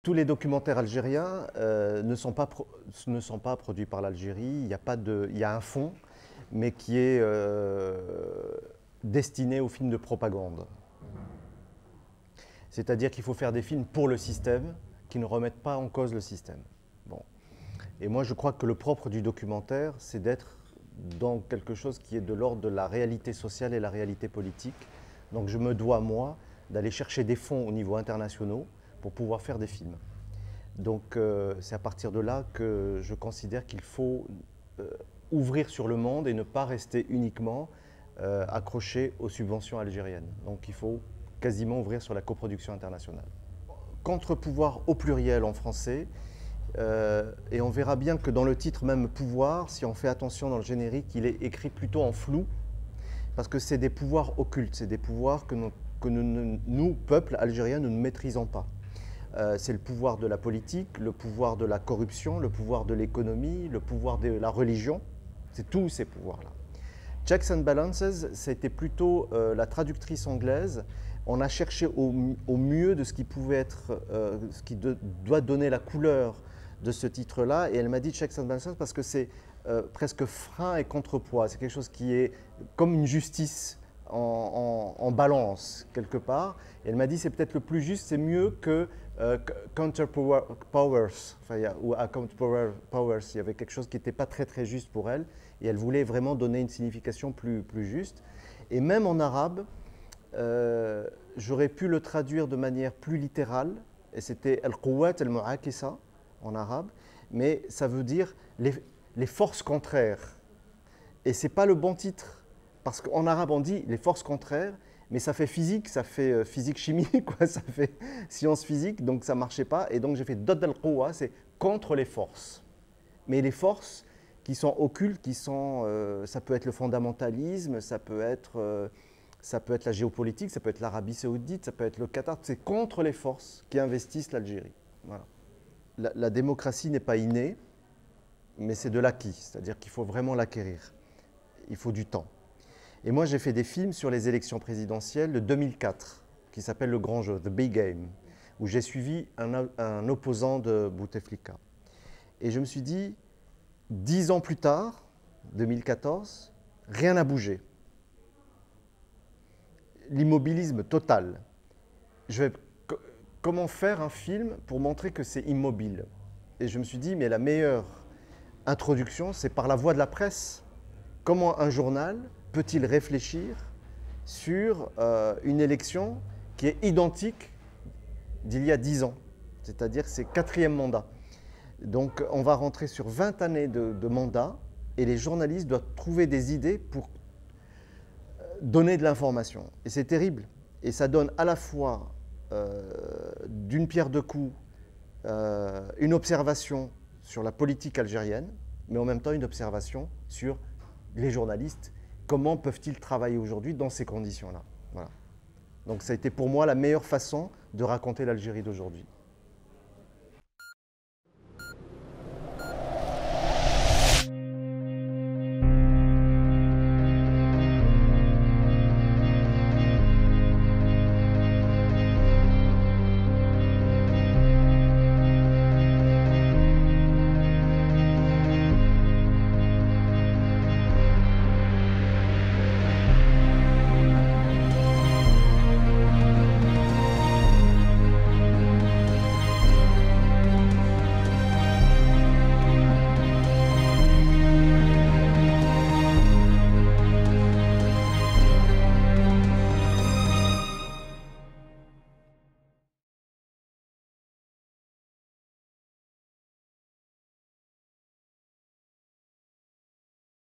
Tous les documentaires algériens ne sont pas produits par l'Algérie. Il y a un fonds, mais qui est destiné aux films de propagande. C'est-à-dire qu'il faut faire des films pour le système, qui ne remettent pas en cause le système. Bon. Et moi, je crois que le propre du documentaire, c'est d'être dans quelque chose qui est de l'ordre de la réalité sociale et la réalité politique. Donc je me dois, moi, d'aller chercher des fonds au niveau international pour pouvoir faire des films. Donc c'est à partir de là que je considère qu'il faut ouvrir sur le monde et ne pas rester uniquement accroché aux subventions algériennes. Donc il faut quasiment ouvrir sur la coproduction internationale. Contre-pouvoir au pluriel en français, et on verra bien que dans le titre même pouvoir, si on fait attention dans le générique, il est écrit plutôt en flou, parce que c'est des pouvoirs occultes, c'est des pouvoirs que nous, peuple algérien, nous ne maîtrisons pas. C'est le pouvoir de la politique, le pouvoir de la corruption, le pouvoir de l'économie, le pouvoir de la religion, c'est tous ces pouvoirs-là. Checks and Balances, c'était plutôt la traductrice anglaise. On a cherché au mieux de ce qui pouvait être, ce qui doit donner la couleur de ce titre-là, et elle m'a dit Checks and Balances parce que c'est presque frein et contrepoids. C'est quelque chose qui est comme une justice en balance, quelque part. Et elle m'a dit c'est peut-être le plus juste, c'est mieux que Counter-Powers, ou Account Powers. Il y avait quelque chose qui n'était pas très juste pour elle, et elle voulait vraiment donner une signification plus juste. Et même en arabe, j'aurais pu le traduire de manière plus littérale, et c'était Al-Quwwat al-Mu'akisa en arabe, mais ça veut dire les forces contraires. Et ce n'est pas le bon titre, parce qu'en arabe on dit les forces contraires, mais ça fait physique-chimie, quoi, ça fait science physique, donc ça ne marchait pas. Et donc j'ai fait Dod al-Quwwa, c'est contre les forces. Mais les forces qui sont occultes, ça peut être le fondamentalisme, ça peut être la géopolitique, ça peut être l'Arabie saoudite, ça peut être le Qatar, c'est contre les forces qui investissent l'Algérie. Voilà. La démocratie n'est pas innée, mais c'est de l'acquis, c'est-à-dire qu'il faut vraiment l'acquérir. Il faut du temps. Et moi, j'ai fait des films sur les élections présidentielles de 2004, qui s'appelle Le Grand Jeu, The Big Game, où j'ai suivi un opposant de Bouteflika. Et je me suis dit, 10 ans plus tard, 2014, rien n'a bougé. L'immobilisme total. Comment faire un film pour montrer que c'est immobile? Et je me suis dit, mais la meilleure introduction, c'est par la voix de la presse. Comment un journal peut-il réfléchir sur une élection qui est identique d'il y a 10 ans? C'est-à-dire c'est 4e mandat. Donc on va rentrer sur 20 années de mandat, et les journalistes doivent trouver des idées pour donner de l'information. Et c'est terrible. Et ça donne à la fois d'une pierre deux coups une observation sur la politique algérienne, mais en même temps une observation sur les journalistes. Comment peuvent-ils travailler aujourd'hui dans ces conditions-là? Voilà. Donc ça a été pour moi la meilleure façon de raconter l'Algérie d'aujourd'hui.